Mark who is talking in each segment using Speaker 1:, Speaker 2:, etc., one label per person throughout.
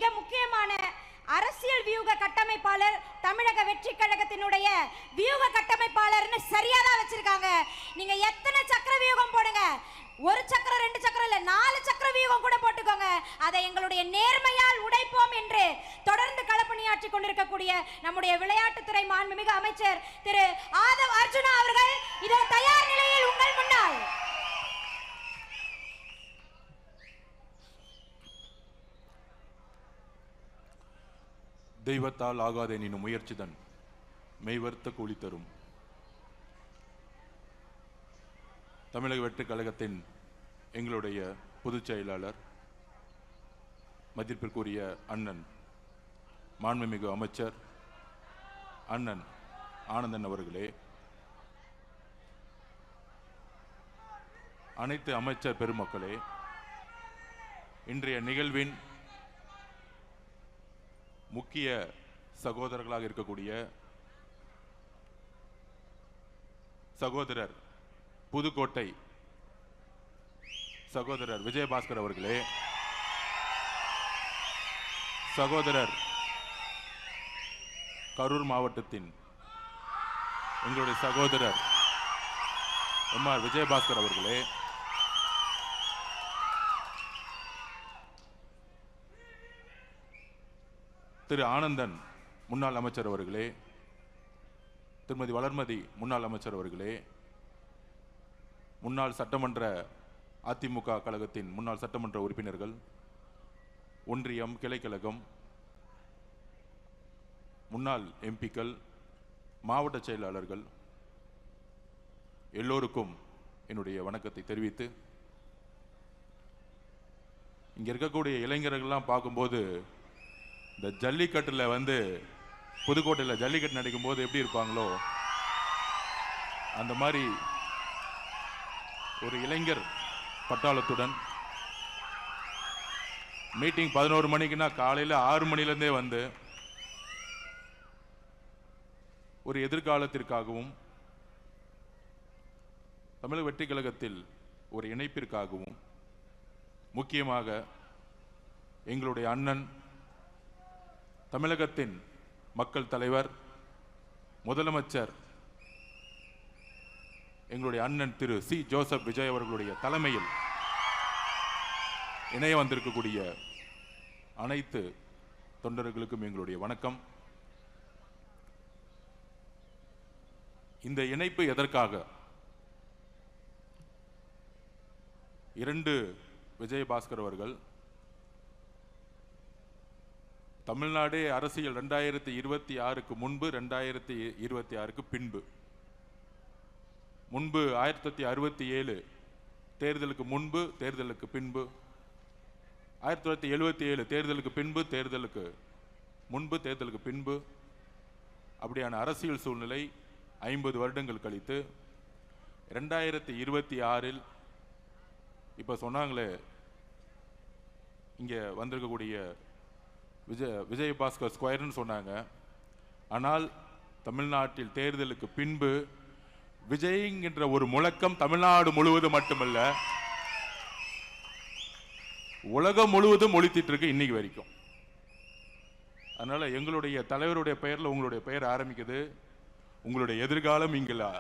Speaker 1: மிக முக்கியமான அரசியல் வியூக கட்டமைப்பாளர், தமிழக வெற்றி கழகத்தினுடைய வியூக கட்டமைப்பாளர்னு சரியாதான் வச்சிருக்காங்க. நீங்க எத்தனை சக்கர வியூகம் போடுங்க, ஒரு சக்கரம் 2 சக்கரம் இல்ல 4 சக்கர வியூகம் கூட போட்டுக்கோங்க, அதை எங்களுடைய நேர்மையால் உடைப்போம் என்று தொடர்ந்து களப்பணியாற்றி கொண்டிருக்கக்கூடிய நம்முடைய விளையாட்டுத்துறை மாண்புமிகு அமைச்சர் திரு ஆதவ் அர்ஜுனா அவர்கள் இதோ தயார் நிலையில் உங்கள் முன்னால்.
Speaker 2: தெய்வத்தால் ஆகாதே நினும் முயற்சிதன் மெய்வர்த்த கூலி தரும். தமிழக வெற்றி கழகத்தின் எங்களுடைய பொதுச் செயலாளர், மதிப்பிற்குரிய அண்ணன் மாண்புமிகு அமைச்சர் அண்ணன் ஆனந்தன் அவர்களே, அனைத்து அமைச்சர் பெருமக்களே, இன்றைய நிகழ்வின் முக்கிய சகோதரர்களாக இருக்கக்கூடிய சகோதரர் புதுக்கோட்டை சகோதரர் விஜயபாஸ்கர் அவர்களே, சகோதரர் கரூர் மாவட்டத்தின் எங்களுடைய சகோதரர் எம்ஆர் விஜயபாஸ்கர் அவர்களே, திரு ஆனந்தன் முன்னாள் அமைச்சர் அவர்களே, திருமதி வளர்மதி முன்னாள் அமைச்சர் அவர்களே, முன்னாள் சட்டமன்ற அதிமுக கழகத்தின் முன்னாள் சட்டமன்ற உறுப்பினர்கள், ஒன்றியம் கிளைக்கழகம் முன்னாள் எம்பிக்கள், மாவட்ட செயலாளர்கள் எல்லோருக்கும் என்னுடைய வணக்கத்தை தெரிவித்து, இங்க இருக்கக்கூடிய இளைஞர்கள்லாம் பார்க்கும்போது இந்த ஜல்லிக்கட்டில் புதுக்கோட்டையில் ஜல்லிக்கட்டு நடக்கும் போது எப்படி இருப்பாங்களோ அந்த மாதிரி ஒரு இளைஞர் பட்டாளத்துடன் மீட்டிங் 11 மணிக்குன்னா காலையில் 6 மணிலேருந்தே ஒரு எதிர்காலத்திற்காகவும் தமிழக வெற்றி கழகத்தில் ஒரு இணைப்பிற்காகவும், முக்கியமாக எங்களுடைய அண்ணன் தமிழகத்தின் மக்கள் தலைவர் முதலமைச்சர் எங்களுடைய அண்ணன் திரு சி ஜோசப் விஜய் அவர்களுடைய தலைமையில் இணைய வந்திருக்கக்கூடிய அனைத்து தொண்டர்களுக்கும் எங்களுடைய வணக்கம். இந்த இணைப்பு எதற்காக? 2 விஜயபாஸ்கர் அவர்கள் தமிழ்நாடு அரசியல் 2026க்கு முன்பு 2026க்கு பின்பு, முன்பு 1967 தேர்தலுக்கு முன்பு தேர்தலுக்கு பின்பு, 1977 தேர்தலுக்கு பின்பு தேர்தலுக்கு முன்பு தேர்தலுக்கு பின்பு, அப்படியான அரசியல் சூழ்நிலை 50 வருடங்கள் கழித்து 2026இல் இப்போ சொன்னாங்களே இங்கே வந்திருக்கக்கூடிய விஜயபாஸ்கர் ஸ்கொயர்னு சொன்னாங்க. ஆனால் தமிழ்நாட்டில் தேர்தலுக்கு பின்பு விஜய்ங்கிற ஒரு முழக்கம் தமிழ்நாடு முழுவதும் மட்டுமல்ல உலகம் முழுவதும் ஒலித்திட்டு இருக்கு இன்னைக்கு வரைக்கும். அதனால எங்களுடைய தலைவருடைய பெயரில் உங்களுடைய பெயர் ஆரம்பிக்குது. உங்களுடைய எதிர்காலம் இங்குல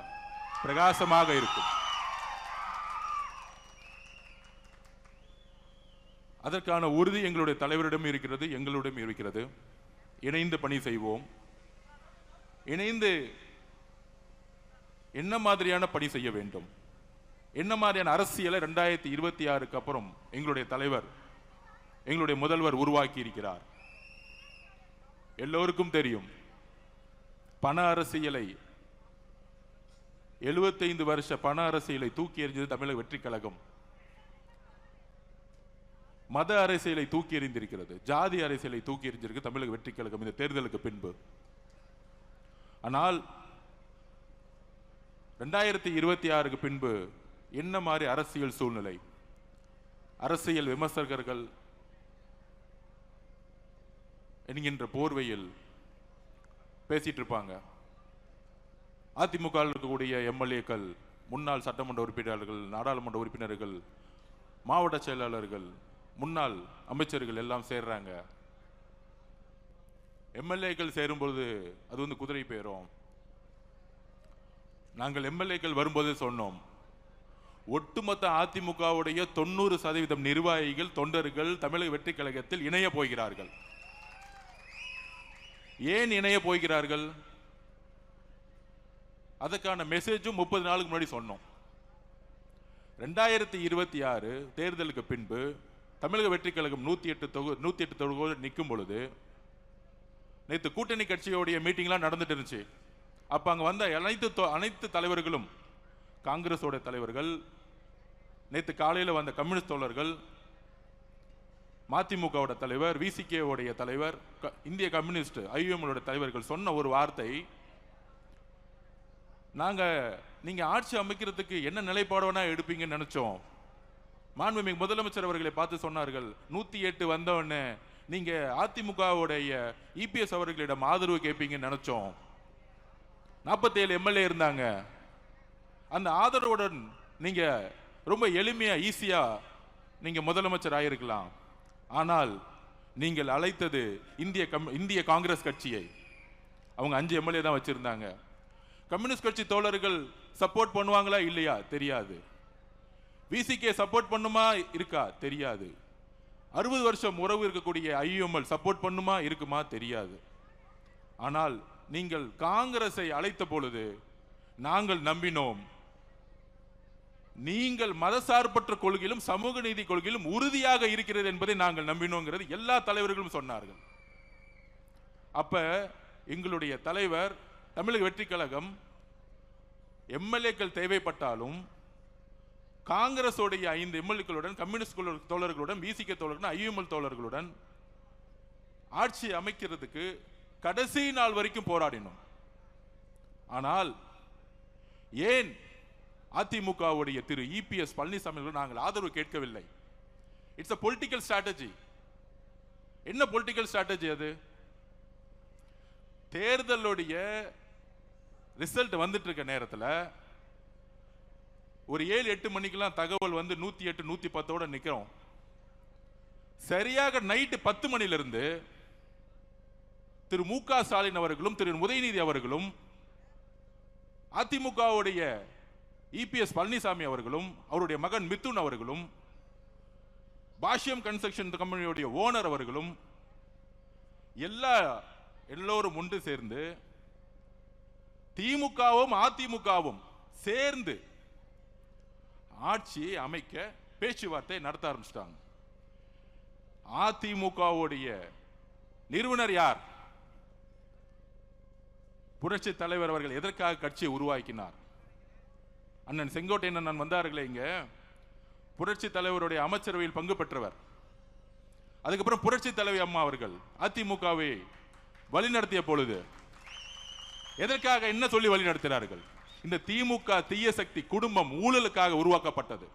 Speaker 2: பிரகாசமாக இருக்கும். அதற்கான உறுதி எங்களுடைய தலைவரிடம் இருக்கிறது, எங்களிடம் இருக்கிறது. இணைந்து பணி செய்வோம். இணைந்து என்ன மாதிரியான பணி செய்ய வேண்டும், என்ன மாதிரியான அரசியலை 2026க்கு அப்புறம் எங்களுடைய தலைவர் எங்களுடைய முதல்வர் உருவாக்கி இருக்கிறார். எல்லோருக்கும் தெரியும், பண அரசியலை 75 வருஷ பண அரசியலை தூக்கி எறிஞ்சது தமிழக வெற்றி கழகம். மத அரசியலை தூக்கி எறிந்திருக்கிறது, ஜாதி அரசியலை தூக்கி எறிஞ்சிருக்கு தமிழக வெற்றி கழகம் இந்த தேர்தலுக்கு பின்பு. ஆனால் 2026க்கு பின்பு என்ன மாதிரி அரசியல் சூழ்நிலை, அரசியல் விமர்சகர்கள் என்கின்ற போர்வையில் பேசிட்டு இருப்பாங்க. அதிமுக இருக்கக்கூடிய எம்எல்ஏக்கள், முன்னாள் சட்டமன்ற உறுப்பினர்கள், நாடாளுமன்ற உறுப்பினர்கள், மாவட்ட செயலாளர்கள், முன்னாள் அமைச்சர்கள் எல்லாம் சேர்றாங்க. எம்எல்ஏக்கள் சேரும்பொழுது அது வந்து குதிரை பேரும். நாங்கள் எம்எல்ஏக்கள் வரும்போது சொன்னோம், ஒட்டுமொத்த அதிமுகவுடைய 90% நிர்வாகிகள் தொண்டர்கள் தமிழக வெற்றி கழகத்தில் இணைய போகிறார்கள். ஏன் இணைய போகிறார்கள்? அதற்கான மெசேஜும் 30 நாளுக்கு முன்னாடி சொன்னோம். 2026 தேர்தலுக்கு பின்பு தமிழக வெற்றி கழகம் 108 தொகுதி நிற்கும் பொழுது, நேற்று கூட்டணி கட்சியோடைய மீட்டிங்லாம் நடந்துட்டு இருந்துச்சு. அப்ப அங்க வந்த அனைத்து தலைவர்களும், காங்கிரஸோட தலைவர்கள், நேற்று காலையில் வந்த கம்யூனிஸ்ட் தோழர்கள், மதிமுகவோட தலைவர், விசிகே உடைய தலைவர், இந்திய கம்யூனிஸ்ட் ஐஎம் தலைவர்கள் சொன்ன ஒரு வார்த்தை, நீங்க ஆட்சி அமைக்கிறதுக்கு என்ன நிலைப்பாடுனா எடுப்பீங்கன்னு நினைச்சோம். மாண்புமிகு முதலமைச்சர் அவர்களை பார்த்து சொன்னார்கள், 108 வந்தவொடனே நீங்க அதிமுகவுடைய இபிஎஸ் அவர்களிடம் ஆதரவு கேட்பீங்கன்னு நினைச்சோம். 47 எம்எல்ஏ இருந்தாங்க. அந்த ஆதரவுடன் நீங்க ரொம்ப எளிமையா ஈஸியா நீங்க முதலமைச்சர் ஆயிருக்கலாம். ஆனால் நீங்கள் அழைத்தது இந்திய காங்கிரஸ் கட்சியை. அவங்க 5 எம்எல்ஏ தான் வச்சிருந்தாங்க. கம்யூனிஸ்ட் கட்சி தோழர்கள் சப்போர்ட் பண்ணுவாங்களா இல்லையா தெரியாது. விசிகே சப்போர்ட் பண்ணுமா இருக்கா தெரியாது. 60 வருஷம் உறவு இருக்கக்கூடிய ஐஎம்எல் சப்போர்ட் பண்ணுமா இருக்குமா தெரியாது. ஆனால் நீங்கள் காங்கிரஸை அழைத்த பொழுது நாங்கள் நம்பினோம், நீங்கள் மதசார்பற்ற கொள்கையிலும் சமூக நீதி கொள்கையிலும் உறுதியாக இருக்கிறது என்பதை நாங்கள் நம்பினோங்கிறது எல்லா தலைவர்களும் சொன்னார்கள். அப்ப எங்களுடைய தலைவர் தமிழக வெற்றி கழகம் எம்எல்ஏக்கள் தேவைப்பட்டாலும் காங்கிரஸோடைய 5 எம்எல்ஏக்களுடன், கம்யூனிஸ்ட் தோழர்களுடன், விசிகே தோழர்களுடன், ஐஎம்எல் தோழர்களுடன் ஆட்சி அமைக்கிறதுக்கு கடைசி நாள் வரைக்கும் போராடினோம். ஆனால் ஏன் அதிமுகவுடைய திரு இபிஎஸ் பழனிசாமி நாங்கள் ஆதரவு கேட்கவில்லை? It's a political strategy. என்ன பொலிட்டிக்கல் ஸ்ட்ராட்டஜி அது? தேர்தலுடைய ரிசல்ட் வந்துட்டு இருக்க நேரத்தில் ஒரு 7-8 மணிக்கெல்லாம் தகவல் வந்து 108 110 நிக்கிறோம். சரியாக நைட்டு 10 மணிலிருந்து திரு மு.க. ஸ்டாலின் அவர்களும் திரு உதயநிதி அவர்களும் அதிமுகவுடைய இபிஎஸ் பழனிசாமி அவர்களும் அவருடைய மகன் மிதுன் அவர்களும் பாஷ்யம் கன்ஸ்ட்ரக்ஷன் கம்பெனியுடைய ஓனர் அவர்களும் எல்லோரும் ஒன்று சேர்ந்து திமுகவும் அதிமுகவும் சேர்ந்து ஆட்சியை அமைக்க பேச்சுவார்த்தை நடத்த ஆரம்பிச்சிட்டாங்க. அதிமுகவுடைய நிறுவனர் யார்? புரட்சி தலைவர் அவர்கள் எதற்காக கட்சியை உருவாக்கினார்? அண்ணன் செங்கோட்டையன் அண்ணன் வந்தார்களே இங்க, புரட்சி தலைவருடைய அமைச்சரவையில் பங்கு பெற்றவர். அதுக்கப்புறம் புரட்சி தலைவி அம்மா அவர்கள் அதிமுகவை வழிநடத்திய பொழுது எதற்காக என்ன சொல்லி வழிநடத்தினார்கள்? இந்த திமுக தீய சக்தி குடும்பம் ஊழலுக்காக உருவாக்கப்பட்டது.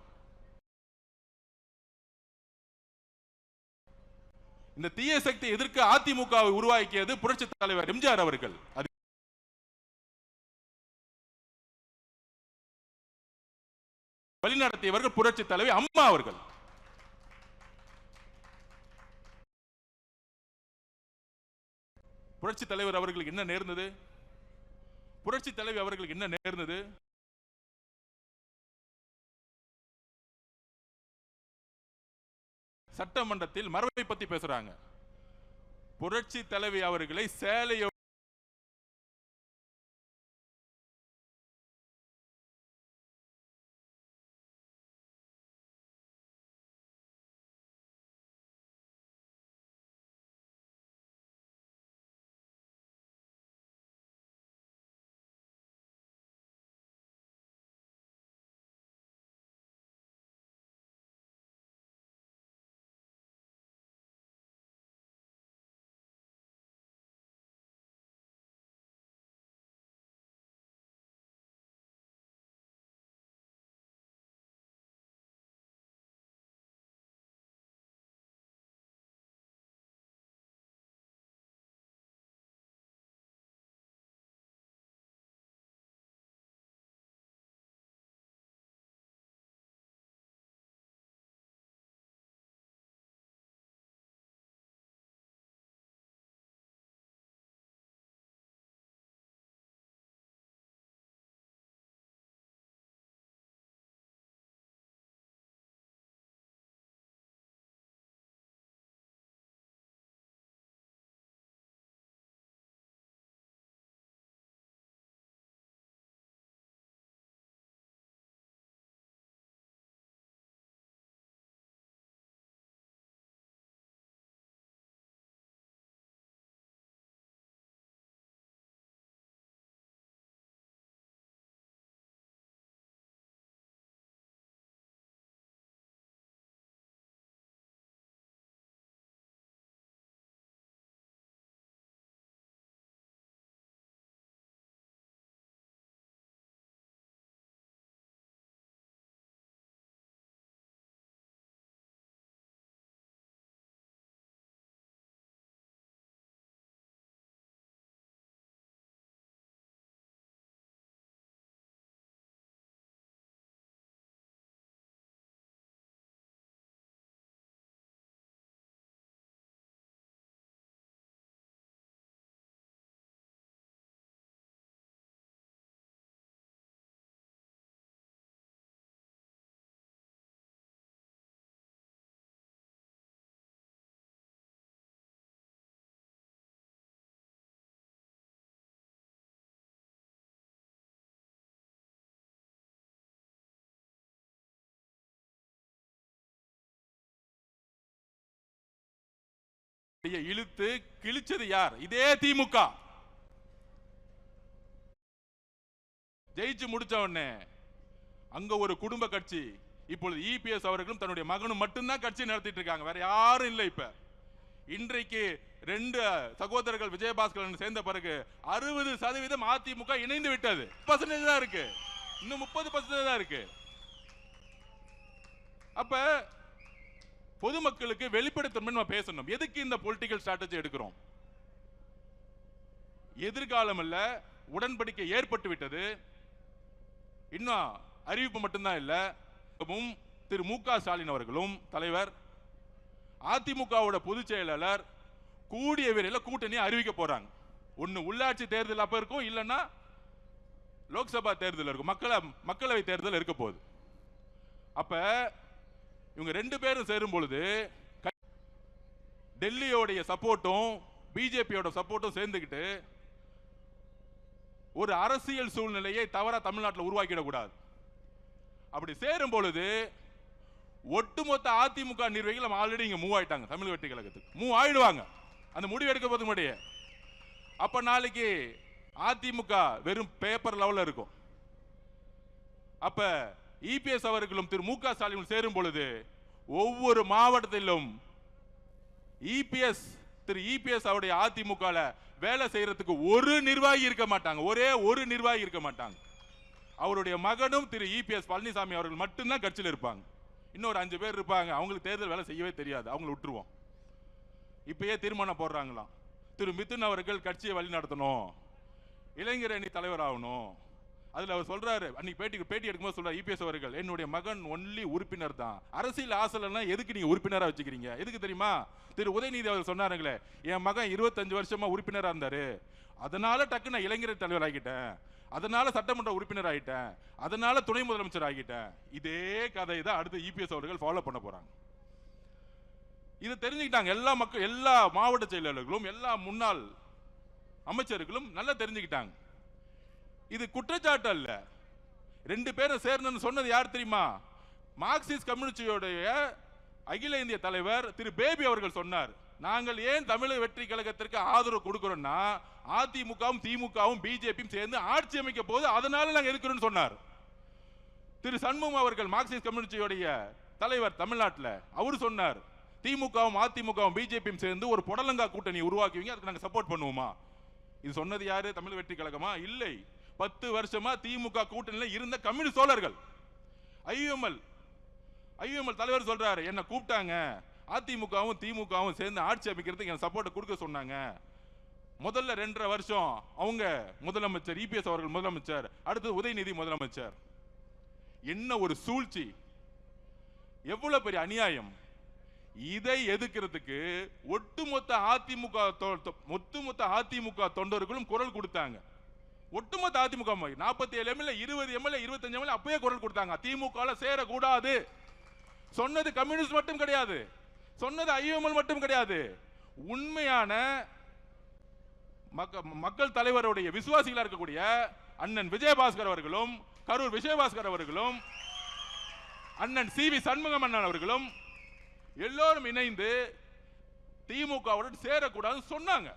Speaker 2: இந்த தீய சக்தி எதிர்க்க அதிமுகவை உருவாக்கியது புரட்சி தலைவர் எம்ஜிஆர் அவர்கள். வழிநடத்தியவர்கள் புரட்சி தலைவி அம்மா அவர்கள். புரட்சி தலைவர் அவர்களுக்கு என்ன நேர்ந்தது? புரட்சி தலைவி அவர்களுக்கு என்ன நேர்ந்தது? சட்டமன்றத்தில் மரபை பத்தி பேசுறாங்க. புரட்சி தலைவி அவர்களை சேலையோடு இழுத்து கிழிச்சது யார்? இதே திமுக. ஜெயிச்சு முடிச்ச உடனே அங்க ஒரு குடும்ப கட்சி, இப்பொழுது இபிஎஸ் அவர்களும் தன்னுடைய மகனும் மட்டும்தான் கட்சி நடத்திட்டு இருக்காங்க, வேற யாரும் இல்லை. இப்ப இன்றைக்கு 2 சகோதரர்கள் விஜயபாஸ்கரன் சேர்ந்த பிறகு 60% அதிமுக இணைந்து விட்டது. % தான் இருக்கு, இன்னும் 30% தான் இருக்கு. அப்ப பொதுமக்களுக்கு வெளிப்படைத்தன்மை நம்ம பேசணும். எதுக்கு இந்த பொலிட்டிக்கல் ஸ்ட்ராட்டஜி எடுக்கிறோம்? எதிர்காலம் அல்ல, உடன்படிக்கை ஏற்பட்டு விட்டது. இன்னும் அறிவிப்பு மட்டும்தான் இல்ல. திரு மு.க. ஸ்டாலின் அவர்களும் தலைவர், அதிமுகவோட பொதுச் செயலாளர் கூடிய விரைவில் கூட்டணி அறிவிக்க போறாங்க. ஒன்னு உள்ளாட்சி தேர்தல் அப்ப இருக்கும், இல்லைன்னா லோக்சபா தேர்தல் இருக்கும், மக்களவை தேர்தல் இருக்க போகுது. அப்ப இவங்க 2 பேரும் சேரும் பொழுது டெல்லியோடைய சப்போர்ட்டும் பிஜேபியோட சப்போர்ட்டும் சேர்ந்துக்கிட்டு ஒரு அரசியல் சூழ்நிலையை தவறா தமிழ்நாட்டில் உருவாக்கிடக்கூடாது. அப்படி சேரும் பொழுது ஒட்டுமொத்த அதிமுக நிர்வாகிகள் ஆல்ரெடி இங்க மூவ் ஆயிட்டாங்க, தமிழ் வெற்றி கழகத்துக்கு மூவ் ஆயிடுவாங்க அந்த முடிவு எடுக்க போது முன்னாடியே. அப்ப நாளைக்கு அதிமுக வெறும் பேப்பர் லெவல்ல இருக்கும். அப்ப இபிஎஸ் அவர்களும் திரு மு.க. ஸ்டாலின் சேரும் பொழுது ஒவ்வொரு மாவட்டத்திலும் திரு இபிஎஸ் அவருடைய அதிமுக வேலை செய்யறதுக்கு ஒரு நிர்வாகி இருக்க மாட்டாங்க, ஒரே ஒரு நிர்வாகி இருக்க மாட்டாங்க. அவருடைய மகனும் திரு இபிஎஸ் பழனிசாமி அவர்கள் மட்டும்தான் கட்சியில் இருப்பாங்க. இன்னொரு 5 பேர் இருப்பாங்க, அவங்களுக்கு தேர்தல் வேலை செய்யவே தெரியாது, அவங்களை விட்டுருவோம். இப்பயே தீர்மானம் போடுறாங்களாம், திரு மிதுன் அவர்கள் கட்சியை வழி நடத்தணும், இளைஞர் அணி தலைவர் ஆகணும். அதுல அவர் சொல்றாரு, அன்னைக்கு பேட்டி எடுக்கும்போது சொல்றாரு இபிஎஸ் அவர்கள், என்னுடைய மகன் ஒன்லி உறுப்பினர் தான், அரசியல் ஆசைனா எதுக்கு நீங்க உறுப்பினரா வச்சுக்கிறீங்க? எதுக்கு தெரியுமா? திரு உதயநிதி அவர் சொன்னாருங்களே, என் மகன் 25 வருஷமா உறுப்பினரா இருந்தாரு, அதனால டக்கு நான் இளைஞர் தலைவர் ஆகிட்டேன், அதனால சட்டமன்ற உறுப்பினர் ஆகிட்டேன், அதனால துணை முதலமைச்சர் ஆகிட்டேன். இதே கதை தான் அடுத்து இபிஎஸ் அவர்கள் ஃபாலோ பண்ண போறாங்க. இதை தெரிஞ்சுக்கிட்டாங்க எல்லா மாவட்ட செயலாளர்களும், எல்லா முன்னாள் அமைச்சர்களும் நல்லா தெரிஞ்சுக்கிட்டாங்க. இது குற்றச்சாட்டு அல்ல. 2 பேரும் சேர்ந்து சொன்னது யார் தெரியுமா? மார்க்சிஸ்ட் கம்யூனிஸ்டோடைய அகில இந்திய தலைவர் திரு பேபி அவர்கள் சொன்னார், நாங்கள் ஏன் தமிழக வெற்றி கழகத்திற்கு ஆதரவு கொடுக்கிறோம்னா அதிமுகவும் திமுகவும் பிஜேபியும் சேர்ந்து ஆட்சி அமைக்க போது, அதனால நாங்கள் எதுக்குறோம்னு சொன்னார். திரு சண்முகம் அவர்கள் மார்க்சிஸ்ட் கம்யூனிஸ்டோடைய தலைவர் தமிழ்நாட்டில் அவர் சொன்னார், திமுகவும் அதிமுகவும் பிஜேபியும் சேர்ந்து ஒரு புடலங்கா கூட்டணி உருவாக்குவீங்க, அதுக்கு நாங்கள் சப்போர்ட் பண்ணுவோமா? இது சொன்னது யாரு? தமிழ் வெற்றி கழகமா? இல்லை, 10 வருஷமா திமுக கூட்டணியில் இருந்த கம்யூனிஸ்ட் தோழர்கள். ஐயுஎம்எல் தலைவர் சொல்றாரு, என்ன கூப்பிட்டாங்க, அதிமுகவும் திமுகவும் சேர்ந்து ஆட்சி அமைக்கிறதுக்கு என் சப்போர்ட் கொடுக்க சொன்னாங்க. முதல்ல 2.5 வருஷம் அவங்க முதலமைச்சர் இபிஎஸ் அவர்கள் முதலமைச்சர், அடுத்து உதயநிதி முதலமைச்சர். என்ன ஒரு சூழ்ச்சி, எவ்வளவு பெரிய அநியாயம்! இதை எதிர்க்கிறதுக்கு ஒட்டுமொத்த அதிமுக தொண்டர்களும் குரல் கொடுத்தாங்க. ஒட்டுமொத்த அதிமுக 47 எம்எல்ஏ 20 எம்எல்ஏ 25 எம்எல்ஏ அப்பயே குரல் கொடுத்தாங்க, திமுக சேரக்கூடாது. சொன்னது கம்யூனிஸ்ட் மட்டும் கிடையாது, சொன்னது ஐஎம்எல் மட்டும் கிடையாது, உண்மையான மக்கள் தலைவருடைய விசுவாசிகளா இருக்கக்கூடிய அண்ணன் விஜயபாஸ்கர் அவர்களும், கரூர் விஜயபாஸ்கர் அவர்களும், அண்ணன் சி.வி. சண்முகம் அண்ணன் அவர்களும் எல்லோரும் இணைந்து திமுகவுடன் சேரக்கூடாதுன்னு சொன்னாங்க.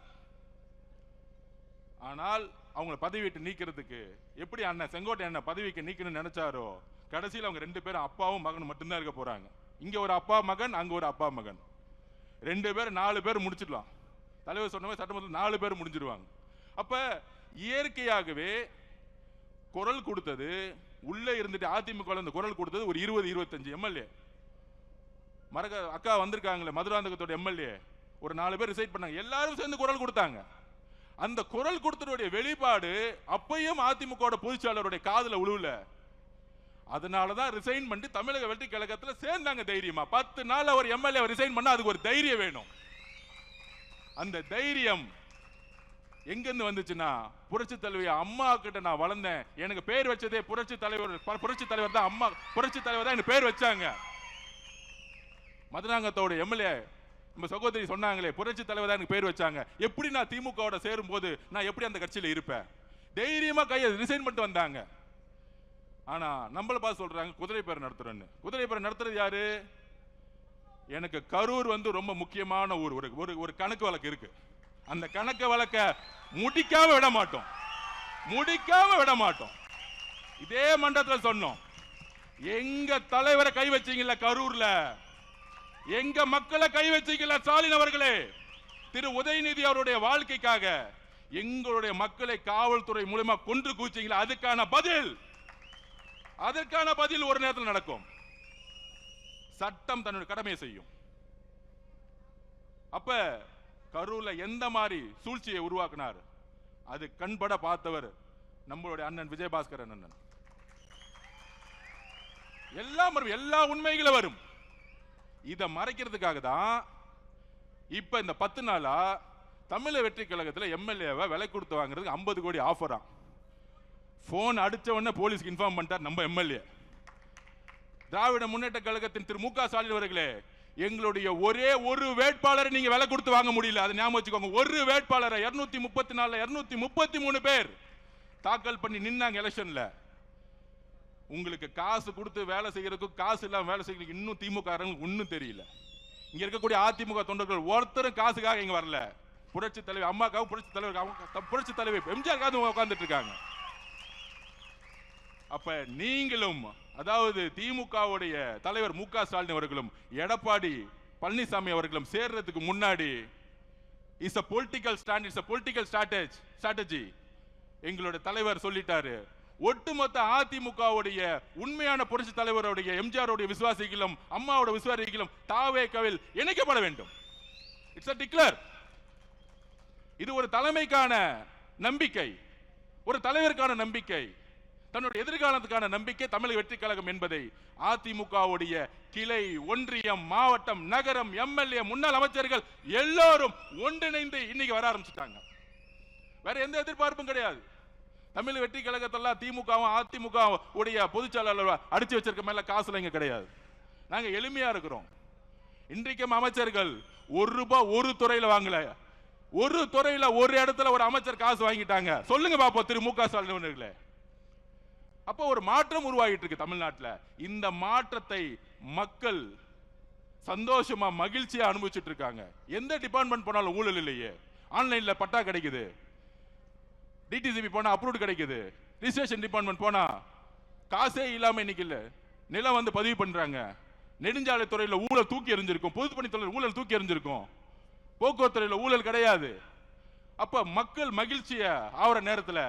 Speaker 2: ஆனால் அவங்களை பதவி விட்டு நீக்கிறதுக்கு எப்படி அண்ணன் செங்கோட்டை அண்ணன் பதவிக்கு நீக்கணும்னு நினைச்சாரோ, கடைசியில் அவங்க 2 பேரும் அப்பாவும் மகனும் மட்டும்தான் இருக்க போறாங்க. இங்க ஒரு அப்பா மகன், அங்க ஒரு அப்பா மகன், 2 பேர் 4 பேர் முடிச்சிடலாம். தலைவர் சொன்ன மாதிரி சட்டமன்றத்தில் 4 பேர் முடிஞ்சிருவாங்க. அப்ப இயற்கையாகவே குரல் கொடுத்தது, உள்ள இருந்துட்டு அதிமுக குரல் கொடுத்தது ஒரு 20-25 எம்எல்ஏ. அக்கா வந்திருக்காங்களே மதுராந்தகத்தோட எம்எல்ஏ, ஒரு 4 பேர் ரிசைட் பண்ணாங்க, எல்லாரும் சேர்ந்து குரல் கொடுத்தாங்க. அந்த குரல் கொடுத்ததுடைய வெளிப்பாடு அப்பையும் அதிமுக பொதுச்சாளருடைய காதுல உழுவல. அதனாலதான் ரிசைன் பண்ணி தமிழக வெற்றி கழகத்தில் சேர்ந்தாங்க தைரியமா. 10 நாள் அவர் எம்எல்ஏ ரிசைன் பண்ணா அதுக்கு ஒரு தைரியம் வேணும். அந்த தைரியம் எங்கிருந்து வந்துச்சுன்னா, புரட்சி தலைவி அம்மா கிட்ட நான் வளர்ந்தேன், எனக்கு பேர் வச்சதே புரட்சி தலைவர் தான், அம்மா புரட்சி தலைவர் தான் எனக்கு பேர் வச்சாங்க. மதுராங்கத்தோட எம்எல்ஏ நம்ம சகோதரி சொன்னாங்களே, புரட்சி தலைவர் தான் எனக்கு பேர் வச்சாங்க. எப்படி நான் திமுகவோட சேரும் போது நான் எப்படி அந்த கட்சியில் இருப்பேன்? தைரியமா கையை ரிசைன் பண்ணிட்டு வந்தாங்க. ஆனா நம்மள பார்த்து சொல்றாங்க குதிரை பேர் நடத்துறேன்னு. குதிரை பேர் நடத்துறது யாரு? எனக்கு கரூர் வந்து ரொம்ப முக்கியமான ஊர். ஒரு கணக்கு வழக்கு இருக்கு. அந்த கணக்கு வழக்க முடிக்காம விட மாட்டோம். இதே மண்டலத்தில் சொன்னோம். எங்க தலைவரை கை வச்சீங்கல்ல கரூர்ல, எங்க மக்களை கை வச்சீங்கல்ல ஸ்டாலின் அவர்களே, திரு உதயநிதி அவருடைய வாழ்க்கைக்காக எங்களுடைய மக்களை காவல்துறை மூலமா கொன்று கூச்சிங்களா, அதற்கான பதில் ஒரு நேரத்தில் நடக்கும். சட்டம் தன்னுடைய கடமையை செய்யும். அப்ப கரூர்ல எந்த மாதிரி சூழ்ச்சியை உருவாக்கினார், அது கண்பட பார்த்தவர் நம்மளுடைய அண்ணன் விஜயபாஸ்கரன் அண்ணன். எல்லா உண்மைகளும் வரும். இதை மறைக்கிறதுக்காக தான் இப்ப இந்த 10 நாளா தமிழக வெற்றி கழகத்தில் எம்எல்ஏவை விலை கொடுத்து வாங்குறதுக்கு 50 கோடி ஆஃபரா. போன் அடிச்ச உடனே போலீஸ்க்கு இன்ஃபார்ம் பண்ணிட்டார் நம்ம எம்எல்ஏ. திராவிட முன்னேற்ற கழகத்தின் திரு மு க ஸ்டாலின் அவர்களே, எங்களுடைய ஒரே ஒரு வேட்பாளரை நீங்க விலை கொடுத்து வாங்க முடியல. அதை ஞாபகம் வச்சுக்கோங்க. ஒரு வேட்பாளரை 234 233 பேர் தாக்கல் பண்ணி நின்னாங்க எலெக்ஷன்ல. உங்களுக்கு காசு கொடுத்து வேலை செய்யறதுக்கு, காசு இல்லாம வேலை செய்யறதுக்கு இன்னும் திமுக ஒன்னும் தெரியல. இங்க இருக்கக்கூடிய அதிமுக தொண்டர்கள் ஒருத்தரும் காசுக்காக இங்க வரல. புரட்சி தலைவர் அம்மாக்காக, புரட்சி தலைவர் எம்ஜிஆருக்காக உட்கார்ந்துட்டு இருக்காங்க. அப்ப நீங்களும், அதாவது திமுகவுடைய தலைவர் மு க ஸ்டாலின் அவர்களும் எடப்பாடி பழனிசாமி அவர்களும் சேர்றதுக்கு முன்னாடி is a political stand, it's a political strategy. எங்களுடைய தலைவர் சொல்லிட்டாரு. ஒட்டுமொத்த அதிமுகவுடைய உண்மையான புரட்சி தலைவருடைய எம்ஜிஆருடைய விசுவாசிகளும் அம்மாவோட விசுவாசிகளும் தாவேகவில் இணைக்கப்பட வேண்டும். It's a declare. இது ஒரு தலைமைக்கான நம்பிக்கை, ஒரு தலைவருக்கான நம்பிக்கை, தன்னுடைய எதிர்காலத்துக்கான நம்பிக்கை தமிழக வெற்றி கழகம் என்பதை அதிமுகவுடைய கிளை, ஒன்றியம், மாவட்டம், நகரம், எம்எல்ஏ, முன்னாள் அமைச்சர்கள் எல்லோரும் ஒன்றிணைந்து இன்னைக்கு வர ஆரம்பிச்சுட்டாங்க. வேற எந்த எதிர்பார்ப்பும் கிடையாது. தமிழக வெற்றி கழகத்தெல்லாம் திமுகவும் அதிமுக உடைய பொதுச்செயலாளர் அடிச்சு வச்சிருக்க மேல காசுல இங்க கிடையாது. நாங்க எளிமையா இருக்கிறோம். இன்றைக்கும் அமைச்சர்கள் ₹1 ஒரு துறையில வாங்கல. ஒரு துறையில ஒரு இடத்துல ஒரு அமைச்சர் காசு வாங்கிட்டாங்க. சொல்லுங்க பாப்போம் திரு மு க ஸ்டாலின் அவர்களே. அப்போ ஒரு மாற்றம் உருவாகிட்டு இருக்கு தமிழ்நாட்டில். இந்த மாற்றத்தை மக்கள் சந்தோஷமா மகிழ்ச்சியா அனுபவிச்சுட்டு இருக்காங்க. எந்த டிபார்ட்மெண்ட் போனாலும் ஊழல் இல்லையே. ஆன்லைன்ல பட்டா கிடைக்குது, டிடிசிபி போனா அப்ரூவ்ட் கிடைக்குது, ரிஜிஸ்ட்ரேஷன் டிபார்ட்மெண்ட் போனா காசே இல்லாம இன்னைக்கு இல்ல நிலம் வந்து பதிவு பண்றாங்க. நெடுஞ்சாலை துறையில ஊழல் தூக்கி எறிஞ்சிருக்கும், பொதுப்பணித்துறையில் ஊழல் தூக்கி எறிஞ்சிருக்கும், போக்குவரத்து துறையில ஊழல் கிடையாது. அப்ப மக்கள் மகிழ்ச்சிய ஆவற நேரத்தில்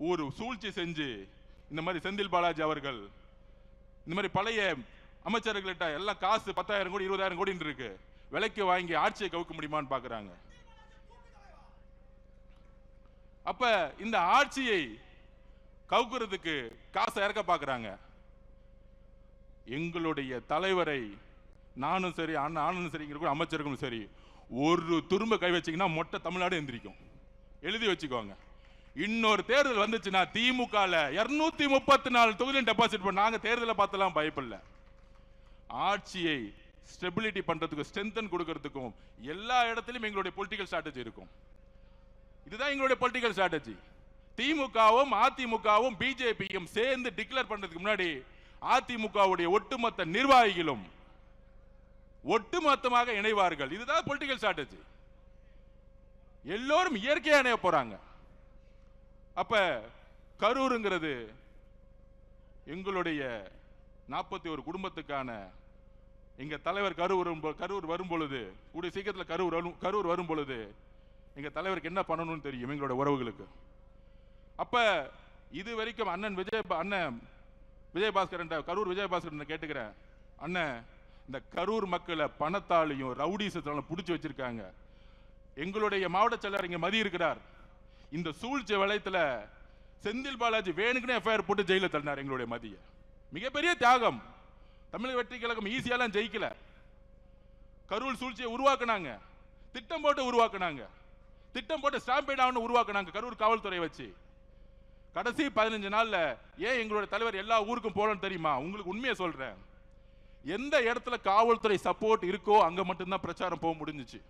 Speaker 2: ஒரு சூழ்ச்சி செஞ்சு இந்த மாதிரி செந்தில் பாலாஜி அவர்கள் இந்த மாதிரி பழைய அமைச்சர்கள்ட்ட எல்லாம் காசு 10,000 கோடி 20,000 கோடி இருக்கு, விலைக்கு வாங்கி ஆட்சியை கவுக்க முடியுமான்னு பாக்குறாங்க. அப்ப இந்த ஆட்சியை கவுக்குறதுக்கு காசை இறக்க பாக்குறாங்க. எங்களுடைய தலைவரை நானும் சரி, அண்ணனும் சரி, அமைச்சர்களும் சரி, ஒரு துரும்ப கை வச்சீங்கன்னா மொட்டை தமிழ்நாடு எந்திரிக்கும். எழுதி வச்சுக்கோங்க. இன்னொரு தேர்தல் வந்துச்சுன்னா திமுக 234 தொகுதியும் டெபாசிட் பண்ண நாங்க தேர்தலை பார்த்தலாம் பயப்படல. ஆட்சியை ஸ்டெபிலிட்டி பண்றதுக்கும் ஸ்ட்ரென்தன் கொடுக்கிறதுக்கும் எல்லா இடத்திலும் எங்களுடைய பொலிட்டிக்கல் ஸ்ட்ராட்டஜி இருக்கும். இதுதான் எங்களுடைய பொலிட்டிக்கல் ஸ்ட்ராட்டஜி. திமுகவும் அதிமுகவும் பிஜேபியும் சேர்ந்து டிக்ளேர் பண்றதுக்கு முன்னாடி அதிமுகவுடைய ஒட்டுமொத்த நிர்வாகிகளும் ஒட்டுமொத்தமாக இணைவார்கள். இதுதான் பொலிட்டிக்கல் ஸ்ட்ராட்டஜி. எல்லோரும் இயற்கையா இணைய போறாங்க. அப்ப கரூருங்கிறது எங்களுடைய 41 குடும்பத்துக்கான எங்க தலைவர் கரூர் வரும் பொழுது, கூடிய சீக்கிரத்தில் கரூர் வரும் பொழுது எங்க தலைவருக்கு என்ன பண்ணணும்னு தெரியும் எங்களோட உறவுகளுக்கு. அப்ப இது வரைக்கும் அண்ணன் விஜயபாஸ்கரன், கரூர் விஜயபாஸ்கரன் கேட்டுக்கிறேன், அண்ணன் இந்த கரூர் மக்களை பணத்தாலையும் ரவுடிசத்தாலும் பிடிச்சி வச்சிருக்காங்க. எங்களுடைய மாவட்ட செயலர் இங்க மதி இருக்கிறார். இந்த சூழ்ச்சி வளையத்துல செந்தில் பாலாஜி வேணுக்குன்னு எஃப்ஐஆர் போட்டு ஜெயில தள்ளினார் எங்களுடைய மதிய. மிகப்பெரிய தியாகம். தமிழக வெற்றி கழகம் ஈஸியாலாம் ஜெயிக்கல. கரூர் சூழ்ச்சியை உருவாக்குனாங்க, திட்டம் போட்டு ஸ்டாம்பேட் ஆகணும் உருவாக்குனாங்க கரூர் காவல்துறை வச்சு. கடைசி 15 நாள்ல ஏன் எங்களுடைய தலைவர் எல்லா ஊருக்கும் போலன்னு தெரியுமா? உங்களுக்கு உண்மையை சொல்றேன். எந்த இடத்துல காவல்துறை சப்போர்ட் இருக்கோ அங்க மட்டும்தான் பிரச்சாரம் போக முடிஞ்சிச்சு.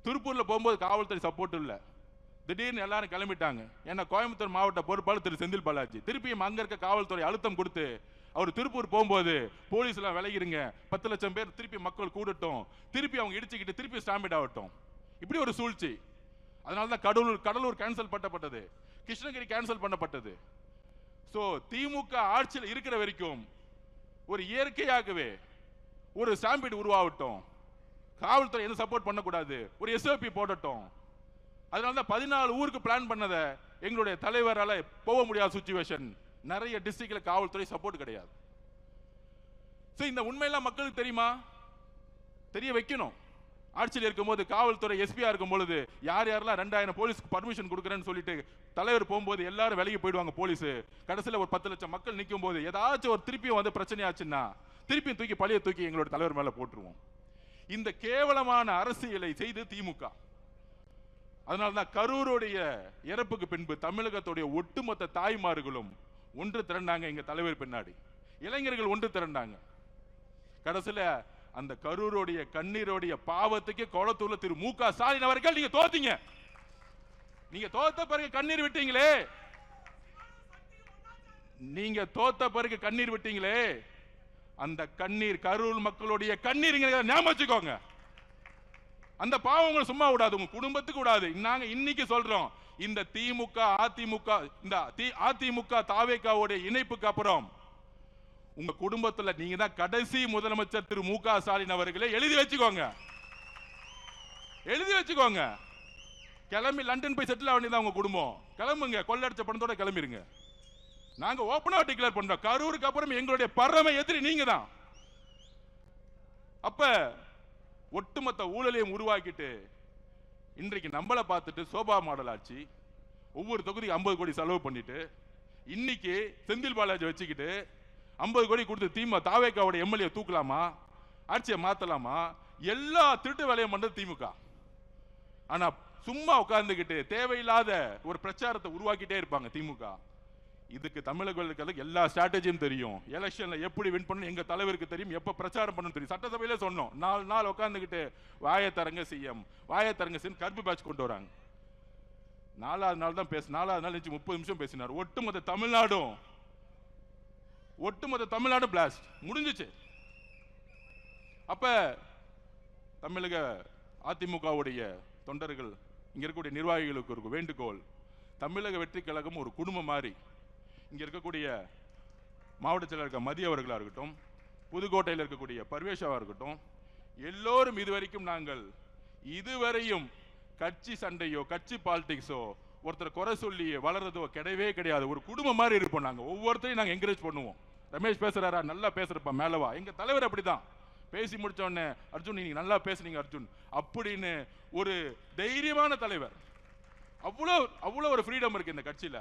Speaker 2: திருப்பூர்ல போகும்போது காவல்துறை சப்போர்ட் இல்ல. திடீர்னு எல்லாரும் கிளம்பிட்டாங்க. ஏன்னா கோயம்புத்தூர் மாவட்ட பொறுப்பாளர் திரு செந்தில் பாலாஜி திருப்பியும் அங்க இருக்க காவல்துறை அழுத்தம் கொடுத்து அவர் திருப்பூர் போகும்போது போலீஸ் எல்லாம் விலகிருங்க, 10 லட்சம் பேர் திருப்பி மக்கள் கூடட்டும், திருப்பி அவங்க இடிச்சுக்கிட்டு திருப்பி ஸ்டாம்பிட் ஆகட்டும், இப்படி ஒரு சூழ்ச்சி. அதனாலதான் கடலூர் கேன்சல் பண்ணப்பட்டது, கிருஷ்ணகிரி கேன்சல் பண்ணப்பட்டது. சோ திமுக ஆட்சியில் இருக்கிற வரைக்கும் ஒரு இயற்கையாகவே ஒரு ஸ்டாம்பிட் உருவாகட்டும், காவல்துறை எதுவும் சப்போர்ட் பண்ணக்கூடாது, ஒரு எஸ்ஓபி போடட்டும். அதனாலதான் 14 ஊருக்கு பிளான் பண்ணதை எங்களுடைய தலைவரால போக முடியாத சிச்சுவேஷன். நிறைய டிஸ்ட்ரிக்ட்ல காவல்துறை சப்போர்ட் கிடையாது. இந்த உண்மையெல்லாம் மக்களுக்கு தெரியுமா? தெரிய வைக்கணும். ஆட்சியில் இருக்கும்போது காவல்துறை எஸ்பியா இருக்கும் பொழுது யார் யாரெல்லாம் 2000 போலீஸ்க்கு பர்மிஷன் கொடுக்குறேன்னு சொல்லிட்டு தலைவர் போகும்போது எல்லாரும் விலகி போயிடுவாங்க. போலீஸ் கடைசியில் ஒரு 10 லட்சம் மக்கள் நிற்கும் போது ஏதாச்சும் ஒரு திருப்பியும் வந்து பிரச்சனையாச்சுன்னா திருப்பியும் தூக்கி பழிய தூக்கி எங்களோட தலைவர் மேல போட்டுருவோம். இந்த கேவலமான அரசியலை செய்து திமுக. அதனால்தான் கரூருடைய இறப்புக்கு பின்பு தமிழகத்துடைய ஒட்டுமொத்த தாய்மார்களும் ஒன்று திரண்டாங்க எங்க தலைவர் பின்னாடி. இளைஞர்கள் ஒன்று திரண்டாங்க. கடைசியில அந்த கரூருடைய கண்ணீருடைய பாவத்துக்கு கொளத்தூர்ல திரு மு.க. ஸ்டாலின் அவர்கள் நீங்க தோத்தீங்க. நீங்க தோத்த பிறகு கண்ணீர் விட்டீங்களே, நீங்க தோத்த பிறகு கண்ணீர் விட்டீங்களே, அந்த கண்ணீர் கரூர் மக்களுடைய கண்ணீர் ஞாபகம் வச்சுக்கோங்க. அந்த பாவம் உங்களை சும்மா விடாது, உங்க குடும்பத்துக்கு விடாது. நாங்க இன்னைக்கு சொல்றோம், இந்த திமுக அதிமுக தாவேகாவுடைய இணைப்புக்கு அப்புறம் உங்க குடும்பத்துல நீங்க தான் கடைசி முதலமைச்சர் திரு மு.க. ஸ்டாலின் அவர்களே. எழுதி வச்சுக்கோங்க, எழுதி வச்சுக்கோங்க. கிளம்பி லண்டன் போய் செட்டில் ஆக வேண்டியதான் உங்க குடும்பம். கிளம்புங்க, கொள்ளடிச்ச பணத்தோட கிளம்பிருங்க. நாங்க ஓபனா டிக்ளேர் பண்றோம், கரூருக்கு அப்புறம் எங்களுடைய பரம எதிரி நீங்க தான். அப்ப ஒட்டுமொத்த ஊழலையும் உருவாக்கிட்டு இன்றைக்கு நம்மளை பார்த்துட்டு சோபா மாடல் ஆட்சி, ஒவ்வொரு தொகுதிக்கு 50 கோடி செலவு பண்ணிட்டு இன்னைக்கு செந்தில் பாலாஜி வச்சுக்கிட்டு 50 கோடி கொடுத்து தாவேகாவோட எம்எல்ஏ தூக்கலாமா, ஆட்சியை மாத்தலாமா, எல்லா திருட்டு வேலையும் பண்றது திமுக. ஆனா சும்மா உட்கார்ந்துகிட்டு தேவையில்லாத ஒரு பிரச்சாரத்தை உருவாக்கிட்டே இருப்பாங்க திமுக. இதுக்கு தமிழர்களுக்கு எல்லா ஸ்ட்ராட்டஜியும் தெரியும். எலெக்ஷன்ல எப்படி வின் பண்ணணும் எங்க தலைவருக்கு தெரியும், எப்ப பிரச்சாரம் பண்ணணும் தெரியும். சட்டசபையில சொன்னோம், 4 நாள் உட்கார்ந்துகிட்டு வாயத்தரங்க சிஎம் வாயத்தரங்க சிஎம் கருப்பு பேட்ச் கொண்டு வராங்க. 4வது நாள் தான் பேச, 4வது நாள் 30 நிமிஷம் பேசினார். ஒட்டுமொத்த தமிழ்நாடும் பிளாஸ்ட் முடிஞ்சிச்சு. அப்ப தமிழக அதிமுகவுடைய தொண்டர்கள், இங்க இருக்கக்கூடிய நிர்வாகிகளுக்கு ஒரு வேண்டுகோள், தமிழக வெற்றி கழகம் ஒரு குடும்பம் மாதிரி. இங்க இருக்கக்கூடிய மாவட்ட செயலர் மதிய அவர்களா இருக்கட்டும், புதுக்கோட்டையில் இருக்கக்கூடிய பர்வேஷாவா இருக்கட்டும், எல்லோரும் இதுவரையும் கட்சி சண்டையோ கட்சி பாலிடிக்ஸோ ஒருத்தர் குறை சொல்லி வளர்றதோ கிடையவே கிடையாது. ஒரு குடும்பம் மாதிரி இருப்போம். நாங்க ஒவ்வொருத்தரையும் நாங்க என்கரேஜ் பண்ணுவோம். ரமேஷ் பேசுறாரா, நல்லா பேசுறப்ப மேலவா. எங்க தலைவர் அப்படிதான் பேசி முடிச்ச உடனே அர்ஜுன் நீங்க நல்லா பேசுனீங்க அர்ஜுன் அப்படின்னு ஒரு தைரியமான தலைவர். அவ்வளோ ஒரு ஃப்ரீடம் இருக்கு இந்த கட்சியில.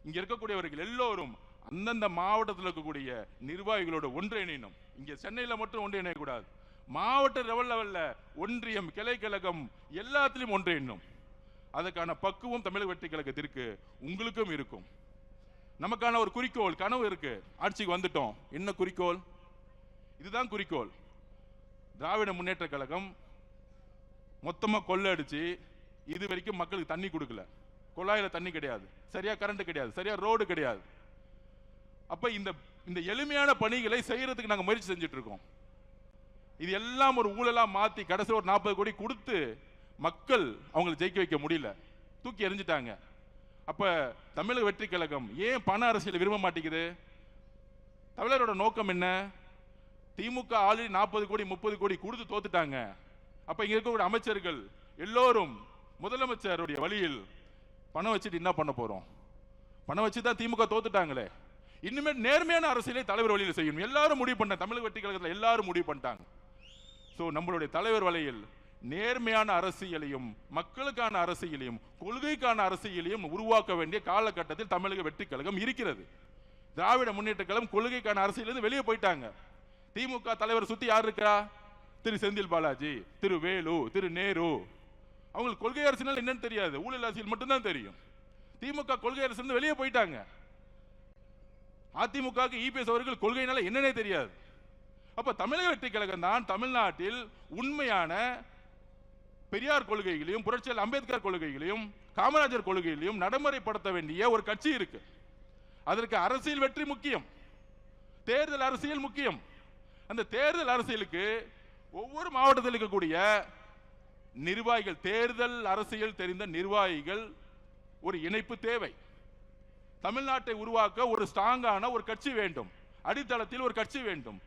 Speaker 2: இங்க இருக்கக்கூடியவர்கள் எல்லோரும் அந்தந்த மாவட்டத்தில் இருக்கக்கூடிய நிர்வாகிகளோட ஒன்றிணையணும். இங்க சென்னையில மட்டும் ஒன்றிணையக்கூடாது, மாவட்ட லெவல்ல ஒன்றியம், கிளை கழகம் எல்லாத்திலும் ஒன்றிணையணும். அதுக்கான பக்குவம் தமிழக வெற்றி கழகத்திற்கு உங்களுக்கும் இருக்கும். நமக்கான ஒரு குறிக்கோள், கனவு இருக்கு. ஆட்சிக்கு வந்துட்டோம், என்ன குறிக்கோள்? இதுதான் குறிக்கோள். திராவிட முன்னேற்ற கழகம் மொத்தமா கொள்ளை அடிச்சு இது வரைக்கும் மக்களுக்கு தண்ணி கொடுக்கல. குழாயில தண்ணி கிடையாது, சரியா கரண்ட் கிடையாது, சரியா ரோடு கிடையாது. அப்ப இந்த எளிமையான பணிகளை செய்யறதுக்கு நாங்க முயற்சி செஞ்சுட்டு இருக்கோம். இது எல்லாம் ஒரு ஊழலா மாத்தி கடைசி ஒரு 40 கோடி கொடுத்து மக்கள் அவங்களை ஜெயிக்க வைக்க முடியல, தூக்கி எறிஞ்சிட்டாங்க. அப்ப தமிழக வெற்றி கழகம் ஏன் பண அரசியலை விரும்ப மாட்டேங்குது? தமிழரோட நோக்கம் என்ன? திமுக ஆல்ரெடி 40 கோடி 30 கோடி கொடுத்து தோத்துட்டாங்க. அப்ப இங்க இருக்கக்கூடிய அமைச்சர்கள் எல்லோரும் முதலமைச்சருடைய வழியில் பணம் வச்சுட்டு என்ன பண்ண போறோம்? பணம் வச்சுதான் திமுக தோத்துட்டாங்களே. இன்னுமே நேர்மையான அரசியலை தலைவர் வழியில் செய்யணும். எல்லாரும் முடிவு பண்ண, தமிழக வெற்றி கழகத்தில் எல்லாரும் முடிவு பண்ணிட்டாங்க. சோ நம்மளுடைய தலைவர் வழியில் நேர்மையான அரசியலையும் மக்களுக்கான அரசியலையும் கொள்கைக்கான அரசியலையும் உருவாக்க வேண்டிய காலகட்டத்தில் தமிழக வெற்றி கழகம் இருக்கிறது. திராவிட முன்னேற்ற கழகம் கொள்கைக்கான அரசியலிருந்து வெளியே போயிட்டாங்க. திமுக தலைவர் சுத்தி யார் இருக்கா? திரு செந்தில் பாலாஜி, திரு வேலு, திரு நேரு. அவங்களுக்கு கொள்கை அரசியல் என்னன்னு தெரியாது, ஊழல் அரசியல் மட்டும்தான் தெரியும். திமுக கொள்கை அரசியல் வெளியே போயிட்டாங்க. அதிமுக இபிஎஸ் அவர்கள் கொள்கையினால என்னன்னே தெரியாது. அப்ப தமிழக வெற்றி கழகம் தான் தமிழ்நாட்டில் உண்மையான பெரியார் கொள்கைகளையும் புரட்சியாளர் அம்பேத்கர் கொள்கைகளையும் காமராஜர் கொள்கைகளையும் நடைமுறைப்படுத்த வேண்டிய ஒரு கட்சி இருக்கு. அதற்கு அரசியல் வெற்றி முக்கியம். தேர்தல் அரசியல் முக்கியம். அந்த தேர்தல் அரசியலுக்கு ஒவ்வொரு மாவட்டத்தில் இருக்கக்கூடிய நிர்வாகிகள், தேர்தல் அரசியல் தெரிந்த நிர்வாகிகள் ஒரு இணைப்பு தேவை. தமிழ்நாட்டை உருவாக்க ஒரு ஸ்ட்ராங்கான ஒரு கட்சி வேண்டும், அடித்தளத்தில் ஒரு கட்சி வேண்டும்.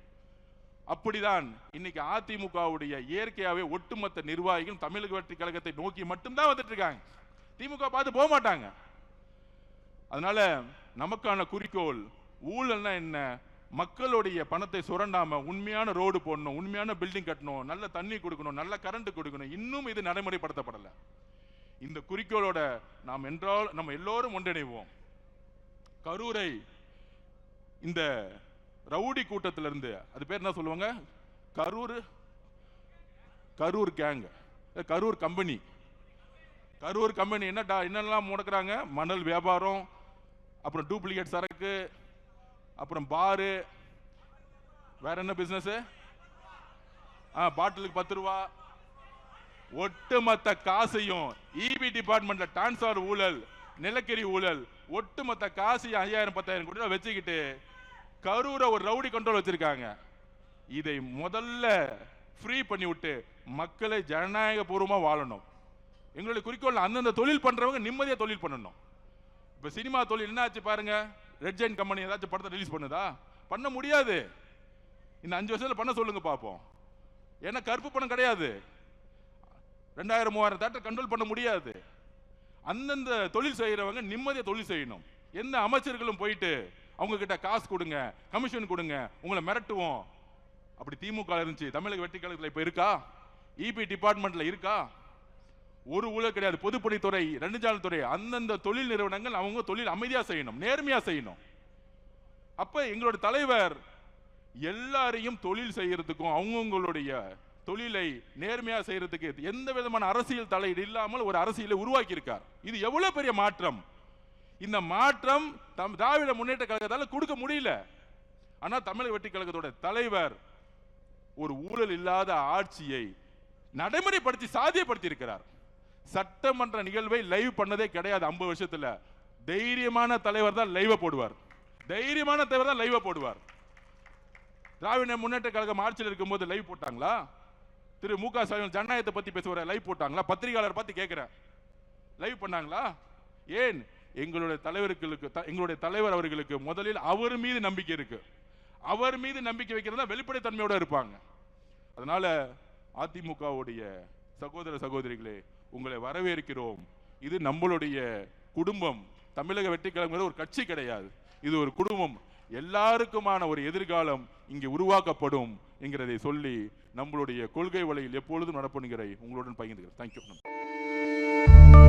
Speaker 2: அப்படிதான் இன்னைக்கு அதிமுகவுடைய இயற்கையாவே ஒட்டுமொத்த நிர்வாகிகள் தமிழக வெற்றி கழகத்தை நோக்கி மட்டும்தான் வந்துட்டு இருக்காங்க. திமுக பார்த்து போக மாட்டாங்க. அதனால நமக்கான குறிக்கோள் ஊழல்னா என்ன, மக்களுடைய பணத்தை சுரண்டாம உண்மையான ரோடு போடணும், உண்மையான பில்டிங் கட்டணும், நல்ல தண்ணி கொடுக்கணும், நல்ல கரண்ட் கொடுக்கணும். இன்னும் இது நடைமுறைப்படுத்தப்படல. இந்த குறிக்கோளோட நம்ம எல்லோரும் ஒன்றிணைவோம். கரூரை இந்த ரவுடி கூட்டத்திலிருந்து, அது பேர் என்ன சொல்லுவாங்க, கரூர் கேங், கரூர் கம்பெனி என்னெல்லாம் முடக்குறாங்க, மணல் வியாபாரம், அப்புறம் டூப்ளிகேட் சரக்கு, அப்புறம் பாரு, வேற என்ன பிசினஸ், பாட்டிலுக்கு 10 ரூபா, ஒட்டுமொத்த காசையும் இபி டிபார்ட்மெண்ட்ல டிரான்ஸ்ஃபர் ஊழல், நிலக்கரி ஊழல், ஒட்டுமொத்த காசு 5000-10,000 கோடி ரூபாய் வச்சுக்கிட்டு கரூரை ஒரு ரவுடி கண்ட்ரோல் வச்சிருக்காங்க. இதை முதல்ல ஃப்ரீ பண்ணி விட்டு மக்களை ஜனநாயக பூர்வமா வாழணும். எங்களுடைய குறிக்கோள் அந்தந்த தொழில் பண்றவங்க நிம்மதியா தொழில் பண்ணணும். இப்ப சினிமா தொழில் என்ன ஆச்சு பாருங்க, ரெட் ஜெயின் கம்பெனி ஏதாச்சும் படத்தை ரிலீஸ் பண்ணுதா? பண்ண முடியாது. இந்த 5 வருஷத்துல பண்ண சொல்லுங்க பாப்போம். ஏன்னா கருப்பு பணம் கிடையாது. 2000-3000 தேட்டர் கண்ட்ரோல் பண்ண முடியாது. அந்தந்த தொழில் செய்யறவங்க நிம்மதியா தொழில் செய்யணும். எந்த அமைச்சர்களும் போயிட்டு அவங்க கிட்ட காசு கொடுங்க, கமிஷன் கொடுங்க, உங்களை மிரட்டுவோம். அப்படி திமுக இருந்துச்சு, தமிழக வெற்றி கழகத்தில் இப்ப இருக்கா? இபி டிபார்ட்மெண்ட்ல இருக்கா? ஒரு ஊழல் கிடையாது. பொதுப்பணித்துறை, நெடுஞ்சாலைத்துறை, அந்தந்த தொழில் நிறுவனங்கள் அவங்க தொழில் அமைதியா செய்யணும், நேர்மையா செய்யணும். அப்ப எங்களோட தலைவர் எல்லாரையும் தொழில் செய்யறதுக்கும் அவங்களுடைய தொழிலை நேர்மையா செய்யறதுக்கு எந்த விதமான அரசியல் தலையீடு இல்லாமல் ஒரு அரசியலை உருவாக்கி இருக்கார். இது எவ்வளவு பெரிய மாற்றம்! இந்த மாற்றம் திராவிட முன்னேற்ற கழகத்தால கொடுக்க முடியல. ஆனா தமிழக வெற்றி கழகத்தோட தலைவர் ஒரு ஊழல் இல்லாத ஆட்சியை நடைமுறைப்படுத்தி சாத்தியப்படுத்தி இருக்கிறார். சட்டமன்ற நிகழ்வை லைவ் பண்ணதே கிடையாது 50 வருஷத்துல. தைரியமான தலைவர் தான் லைவ் போடுவார். தைரியமான தலைவர் தான் லைவ் போடுவார். திராவிட முன்னேற்ற கழகம் ஆட்சியில் இருக்கும்போது லைவ் போட்டாங்களா? திரு மு.க. ஸ்டாலின் ஜனநாயகத்தை பத்தி பேசுவார லைவ் போட்டாங்களா? பத்திரிகையாளர் பார்த்து கேட்கிறேன், லைவ் பண்ணாங்களா? ஏன்? எங்களுடைய தலைவர் அவர்களுக்கு முதலில் அவர் மீது நம்பிக்கை இருக்கு. அவர் மீது நம்பிக்கை வைக்கிறதா வெளிப்படைத்தன்மையோட இருப்பாங்க. அதனால அதிமுகவுடைய சகோதர சகோதரிகளே, உங்களை வரவேற்கிறோம். இது நம்மளுடைய குடும்பம். தமிழக வெற்றி கழகம் ஒரு கட்சி கிடையாது, இது ஒரு குடும்பம். எல்லாருக்குமான ஒரு எதிர்காலம் இங்கே உருவாக்கப்படும் என்கிறதை சொல்லி நம்மளுடைய கொள்கை வழியில் எப்பொழுதும் நடப்பணுங்கிற உங்களுடன் பகிர்ந்துகிறேன். தேங்க்யூ.